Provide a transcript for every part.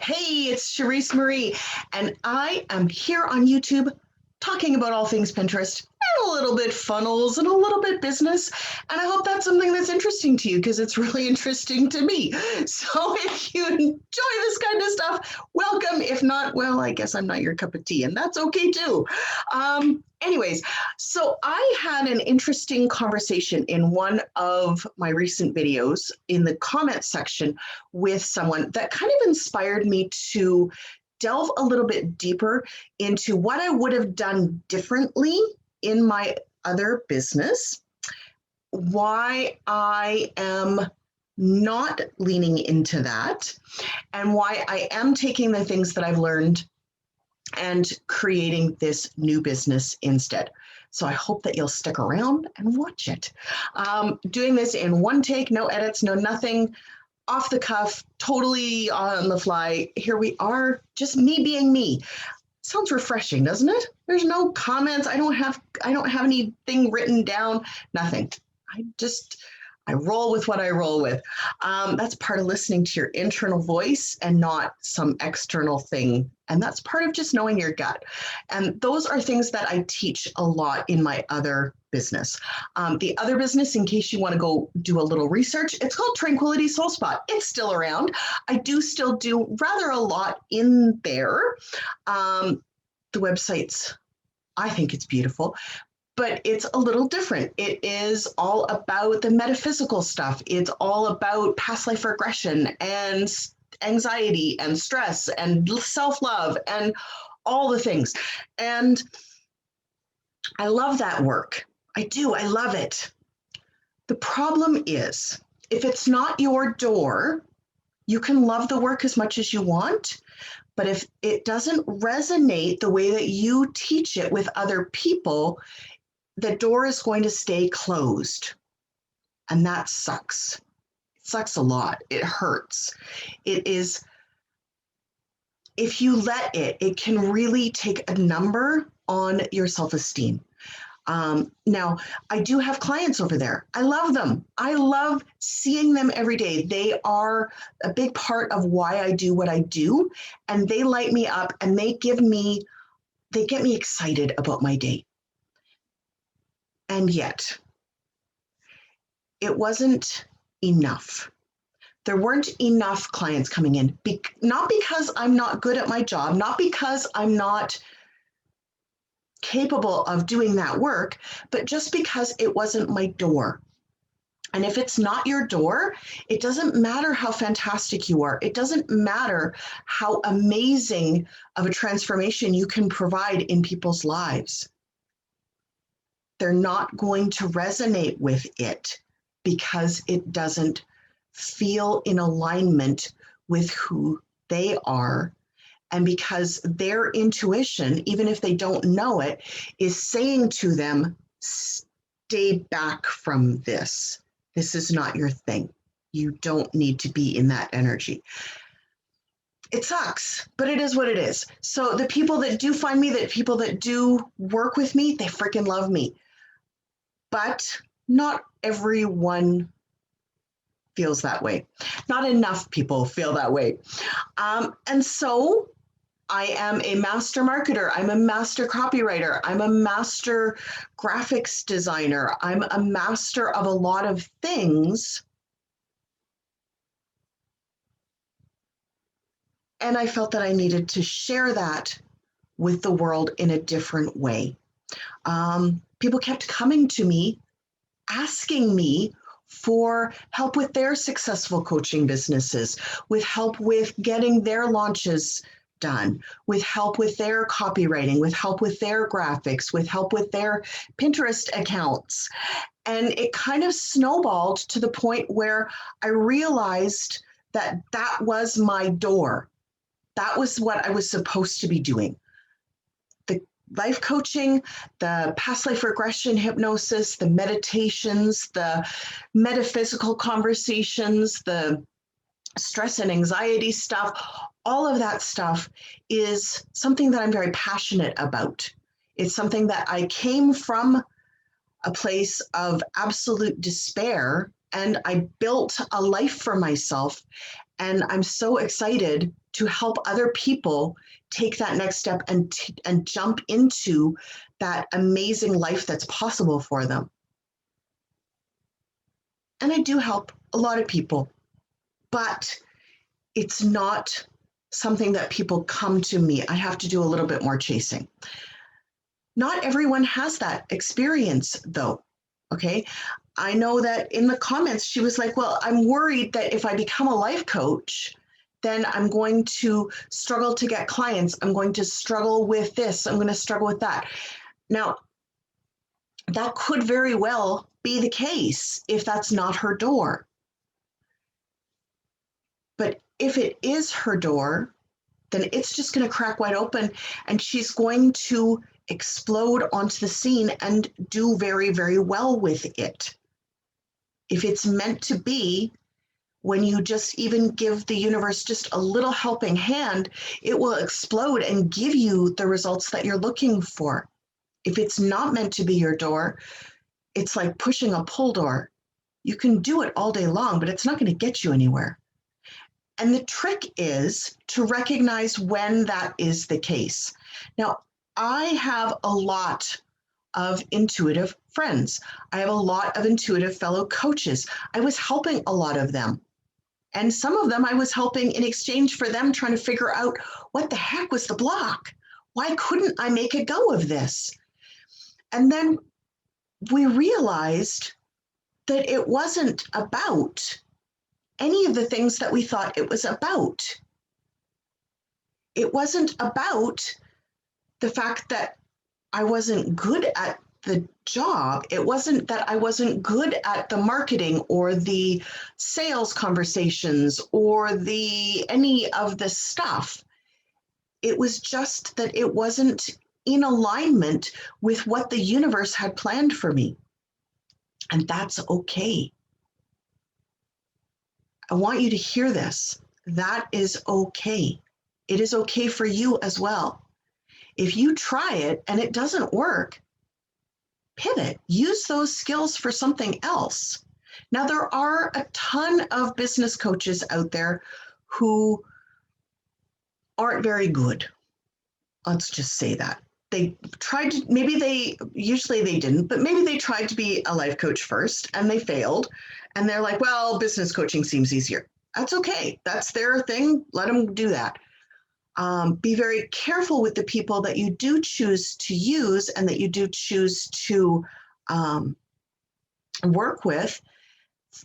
Hey, it's Cherise Marie, and I am here on YouTube talking about all things Pinterest and a little bit funnels and a little bit business. And I hope that's something that's interesting to you because it's really interesting to me. So if you enjoy this kind of stuff, welcome. If not, well, I guess I'm not your cup of tea, and that's okay too. Anyways, so I had an interesting conversation in one of my recent videos in the comment section with someone that kind of inspired me to delve a little bit deeper into what I would have done differently in my other business, why I am not leaning into that, and why I am taking the things that I've learned and creating this new business instead. So I hope that you'll stick around and watch it. Doing this in one take, no edits, no nothing, off the cuff, totally on the fly. Here we are, just me being me. Sounds refreshing, doesn't it? There's no comments. I don't have anything written down, nothing. I roll with what I roll with. That's part of listening to your internal voice and not some external thing. And that's part of just knowing your gut. And those are things that I teach a lot in my other business. The other business, in case you want to go do a little research, it's called Tranquility Soul Spot. It's still around. I do still do rather a lot in there. The website's, I think it's beautiful, but it's a little different. It is all about the metaphysical stuff. It's all about past life regression and anxiety and stress and self-love and all the things. And I love that work. I do. I love it. The problem is, if it's not your door, you can love the work as much as you want. But if it doesn't resonate the way that you teach it with other people, the door is going to stay closed. And that sucks. It sucks a lot. It hurts. It is, if you let it, it can really take a number on your self-esteem. Now, I do have clients over there. I love them. I love seeing them every day. They are a big part of why I do what I do, and they light me up and they get me excited about my day. And yet, it wasn't enough. There weren't enough clients coming in, not because I'm not good at my job, not because I'm not capable of doing that work, but just because it wasn't my door. And if it's not your door, it doesn't matter how fantastic you are. It doesn't matter how amazing of a transformation you can provide in people's lives. They're not going to resonate with it because it doesn't feel in alignment with who they are. And because their intuition, even if they don't know it, is saying to them, stay back from this. This is not your thing. You don't need to be in that energy. It sucks, but it is what it is. So the people that do find me, the people that do work with me, they freaking love me. But not everyone feels that way. Not enough people feel that way. And so I am a master marketer. I'm a master copywriter. I'm a master graphics designer. I'm a master of a lot of things. And I felt that I needed to share that with the world in a different way. People kept coming to me, asking me for help with their successful coaching businesses, with help with getting their launches done, with help with their copywriting, with help with their graphics, with help with their Pinterest accounts. And it kind of snowballed to the point where I realized that that was my door. That was what I was supposed to be doing. The life coaching, the past life regression hypnosis, the meditations, the metaphysical conversations, the stress and anxiety stuff, all of that stuff is something that I'm very passionate about. It's something that I came from a place of absolute despair, and I built a life for myself. And I'm so excited to help other people take that next step and jump into that amazing life that's possible for them. And I do help a lot of people, but it's not something that people come to me. I have to do a little bit more chasing. Not everyone has that experience, though. Okay. I know that in the comments, she was like, well, I'm worried that if I become a life coach, then I'm going to struggle to get clients. I'm going to struggle with this. I'm going to struggle with that. Now, that could very well be the case if that's not her door. But if it is her door, then it's just going to crack wide open and she's going to explode onto the scene and do very, very well with it. If it's meant to be, when you just even give the universe just a little helping hand, it will explode and give you the results that you're looking for. If it's not meant to be your door, it's like pushing a pull door. You can do it all day long, but it's not going to get you anywhere. And the trick is to recognize when that is the case. Now, I have a lot of intuitive friends. I have a lot of intuitive fellow coaches. I was helping a lot of them. And some of them I was helping in exchange for them trying to figure out what the heck was the block? Why couldn't I make a go of this? And then we realized that it wasn't about any of the things that we thought it was about. It wasn't about the fact that I wasn't good at the job. It wasn't that I wasn't good at the marketing or the sales conversations or any of the stuff. It was just that it wasn't in alignment with what the universe had planned for me. And that's okay. I want you to hear this. That is okay. It is okay for you as well. If you try it and it doesn't work, pivot. Use those skills for something else. Now, there are a ton of business coaches out there who aren't very good. Let's just say that. They tried to, usually they didn't, but maybe they tried to be a life coach first and they failed. And they're like, well, business coaching seems easier. That's okay. That's their thing. Let them do that. Be very careful with the people that you do choose to use and that you do choose to work with.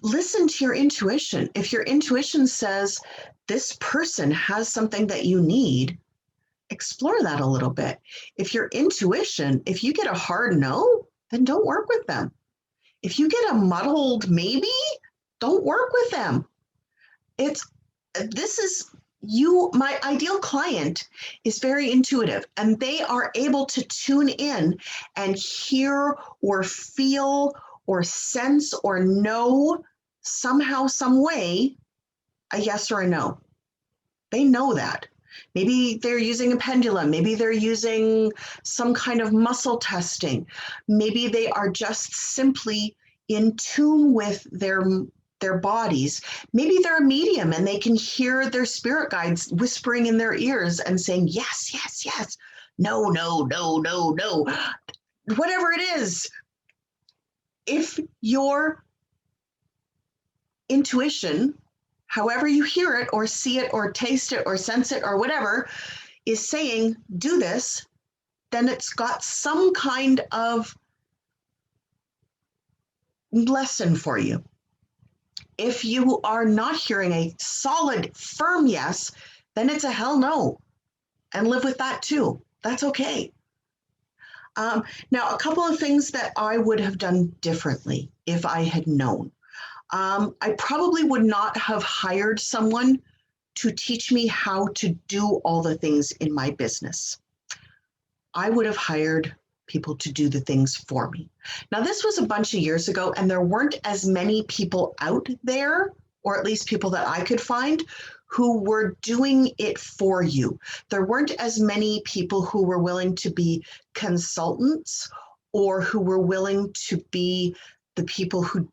Listen to your intuition. If your intuition says this person has something that you need, explore that a little bit. If you get a hard no, then don't work with them. If you get a muddled maybe, don't work with them. My ideal client is very intuitive and they are able to tune in and hear or feel or sense or know somehow, some way, a yes or a no. They know that. Maybe they're using a pendulum. Maybe they're using some kind of muscle testing. Maybe they are just simply in tune with their bodies. Maybe they're a medium and they can hear their spirit guides whispering in their ears and saying, yes, yes, yes, no, no, no, no, no, whatever it is. If your intuition, however you hear it or see it or taste it or sense it or whatever, is saying, do this, then it's got some kind of lesson for you. If you are not hearing a solid, firm yes, then it's a hell no. And live with that too. That's okay. Now, a couple of things that I would have done differently if I had known. I probably would not have hired someone to teach me how to do all the things in my business. I would have hired people to do the things for me. Now, this was a bunch of years ago, and there weren't as many people out there, or at least people that I could find, who were doing it for you. There weren't as many people who were willing to be consultants or who were willing to be the people who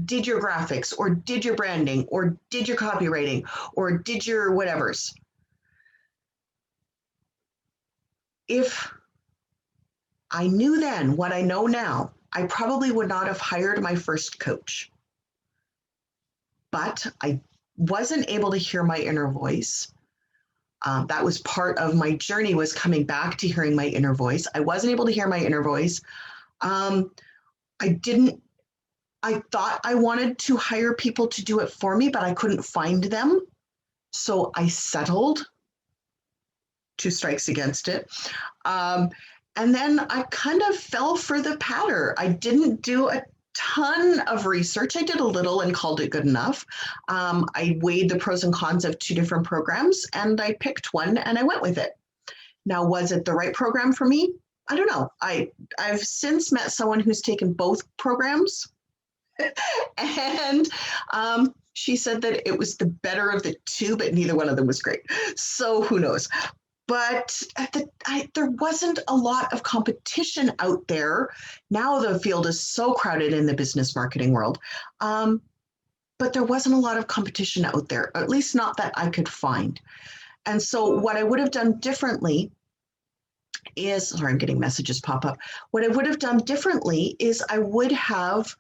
did your graphics or did your branding or did your copywriting or did your whatevers. If I knew then what I know now, I probably would not have hired my first coach. But I wasn't able to hear my inner voice. That was part of my journey, was coming back to hearing my inner voice. I wasn't able to hear my inner voice. I thought I wanted to hire people to do it for me, but I couldn't find them. So I settled, 2 strikes against it. And then I kind of fell for the patter. I didn't do a ton of research. I did a little and called it good enough. I weighed the pros and cons of 2 different programs and I picked one and I went with it. Now, was it the right program for me? I don't know. I've since met someone who's taken both programs and she said that it was the better of the 2, but neither one of them was great. So who knows? But there wasn't a lot of competition out there. Now the field is so crowded in the business marketing world. But there wasn't a lot of competition out there, at least not that I could find. And so what I would have done differently is, sorry, I'm getting messages pop up. What I would have done differently is I would have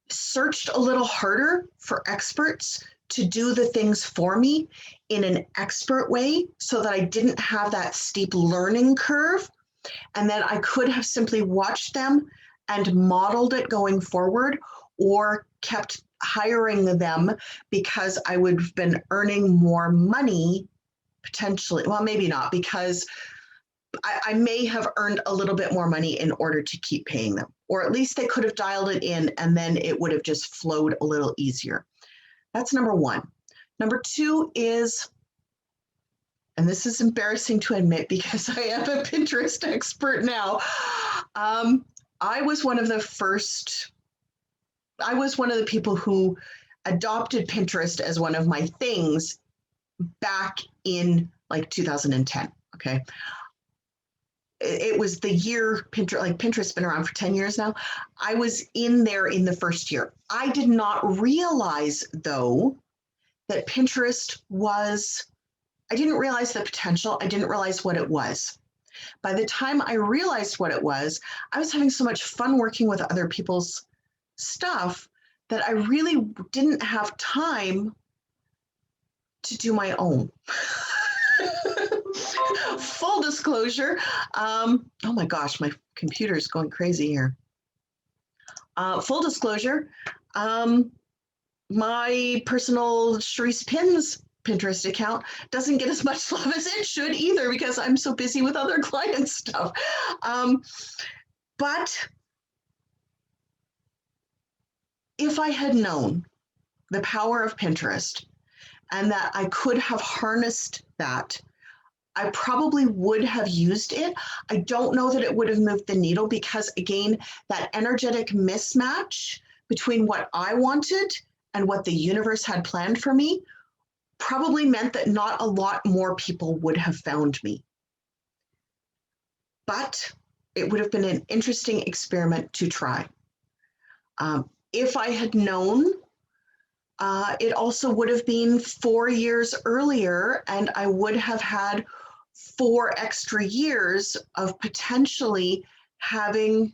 searched a little harder for experts to do the things for me in an expert way so that I didn't have that steep learning curve. And then I could have simply watched them and modeled it going forward, or kept hiring them because I would have been earning more money potentially. Well, maybe not, because I may have earned a little bit more money in order to keep paying them, or at least they could have dialed it in and then it would have just flowed a little easier. That's number 1. Number 2 is, and this is embarrassing to admit because I am a Pinterest expert now. I was one of the people who adopted Pinterest as one of my things back in like 2010. Okay. It was the year Pinterest's been around for 10 years now. I was in there in the first year. I did not realize, though, that Pinterest I didn't realize the potential. I didn't realize what it was. By the time I realized what it was, I was having so much fun working with other people's stuff that I really didn't have time to do my own. Full disclosure. Oh my gosh, my computer is going crazy here. Full disclosure. My personal sherissepins Pinterest account doesn't get as much love as it should either, because I'm so busy with other client stuff. But if I had known the power of Pinterest and that I could have harnessed that, I probably would have used it. I don't know that it would have moved the needle because, again, that energetic mismatch between what I wanted and what the universe had planned for me probably meant that not a lot more people would have found me. But it would have been an interesting experiment to try. If I had known, it also would have been 4 years earlier, and I would have had 4 extra years of potentially having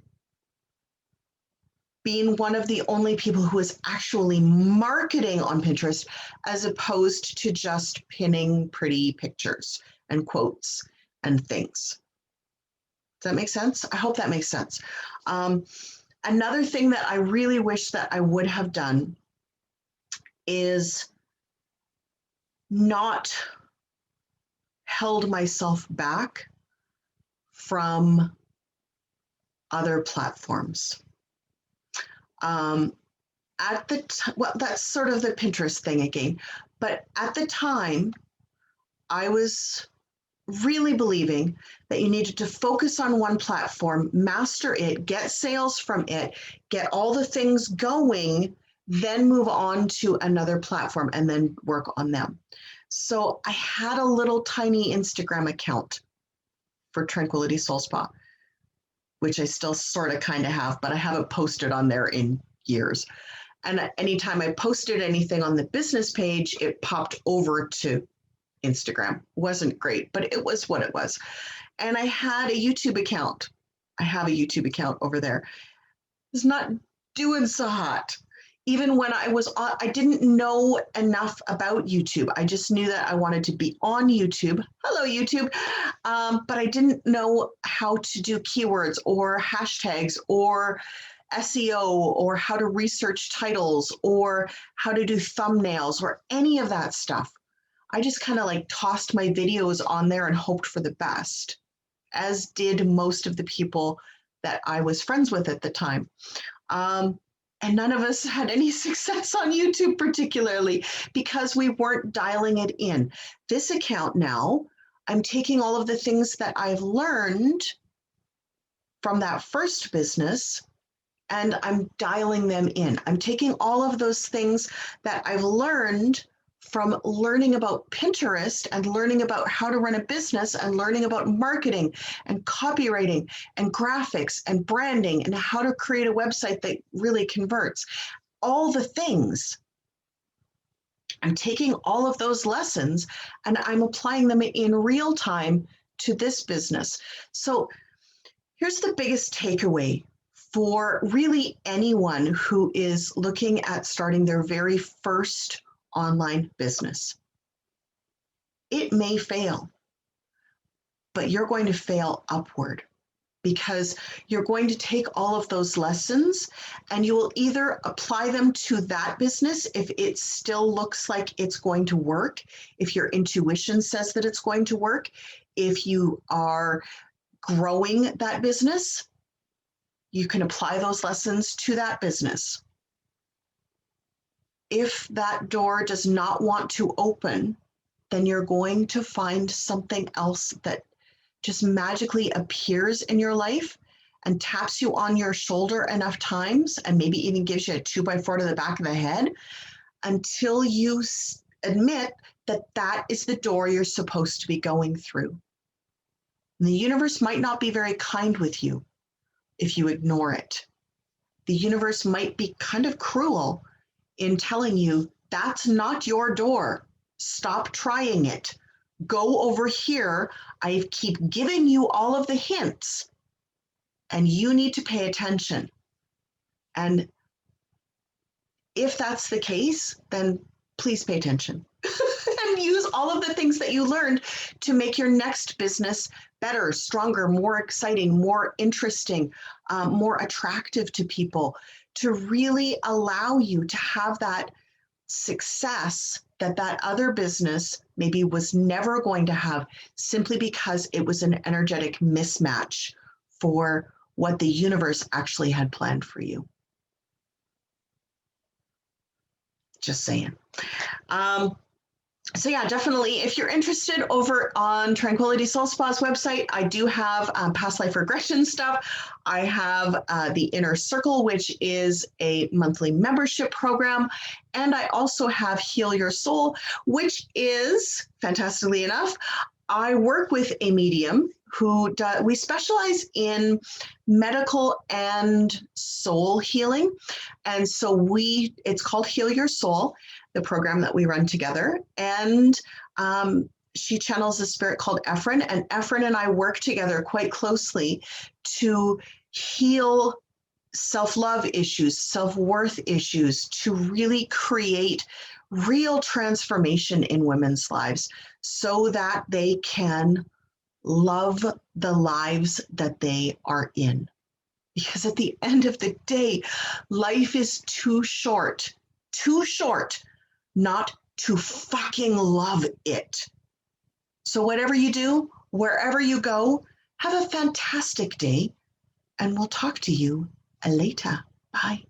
been one of the only people who is actually marketing on Pinterest, as opposed to just pinning pretty pictures and quotes and things. Does that make sense? I hope that makes sense. Another thing that I really wish that I would have done is not held myself back from other platforms. That's sort of the Pinterest thing again. But at the time, I was really believing that you needed to focus on one platform, master it, get sales from it, get all the things going, then move on to another platform and then work on them. So I had a little tiny Instagram account for Tranquility Soul Spa, which I still sort of kind of have, but I haven't posted on there in years. And anytime I posted anything on the business page, it popped over to Instagram. Wasn't great, but it was what it was. And I had a YouTube account. I have a YouTube account over there. It's not doing so hot. Even when I didn't know enough about YouTube. I just knew that I wanted to be on YouTube. Hello, YouTube. But I didn't know how to do keywords or hashtags or SEO or how to research titles or how to do thumbnails or any of that stuff. I just kind of like tossed my videos on there and hoped for the best, as did most of the people that I was friends with at the time. And none of us had any success on YouTube particularly because we weren't dialing it in. This account now, I'm taking all of the things that I've learned from that first business and I'm dialing them in. I'm taking all of those things that I've learned from learning about Pinterest and learning about how to run a business and learning about marketing and copywriting and graphics and branding and how to create a website that really converts. All the things. I'm taking all of those lessons and I'm applying them in real time to this business. So here's the biggest takeaway for really anyone who is looking at starting their very first online business. It may fail, but you're going to fail upward because you're going to take all of those lessons and you will either apply them to that business if it still looks like it's going to work, if your intuition says that it's going to work, if you are growing that business, you can apply those lessons to that business. If that door does not want to open, then you're going to find something else that just magically appears in your life and taps you on your shoulder enough times and maybe even gives you a 2x4 to the back of the head until you admit that that is the door you're supposed to be going through. And the universe might not be very kind with you if you ignore it. The universe might be kind of cruel in telling you that's not your door. Stop trying it. Go over here. I keep giving you all of the hints and you need to pay attention. And if that's the case, then please pay attention and use all of the things that you learned to make your next business better, stronger, more exciting, more interesting, more attractive to people, to really allow you to have that success that that other business maybe was never going to have simply because it was an energetic mismatch for what the universe actually had planned for you. Just saying. So yeah, definitely, if you're interested, over on Tranquility Soul Spa's website, I do have past life regression stuff. I have the Inner Circle, which is a monthly membership program. And I also have Heal Your Soul, which is, fantastically enough, I work with a medium who we specialize in medical and soul healing. And so it's called Heal Your Soul, the program that we run together. And she channels a spirit called Ephraim, and Ephraim and I work together quite closely to heal self-love issues, self-worth issues, to really create real transformation in women's lives so that they can love the lives that they are in. Because at the end of the day, life is too short not to fucking love it. So whatever you do, wherever you go, have a fantastic day, and we'll talk to you later. Bye.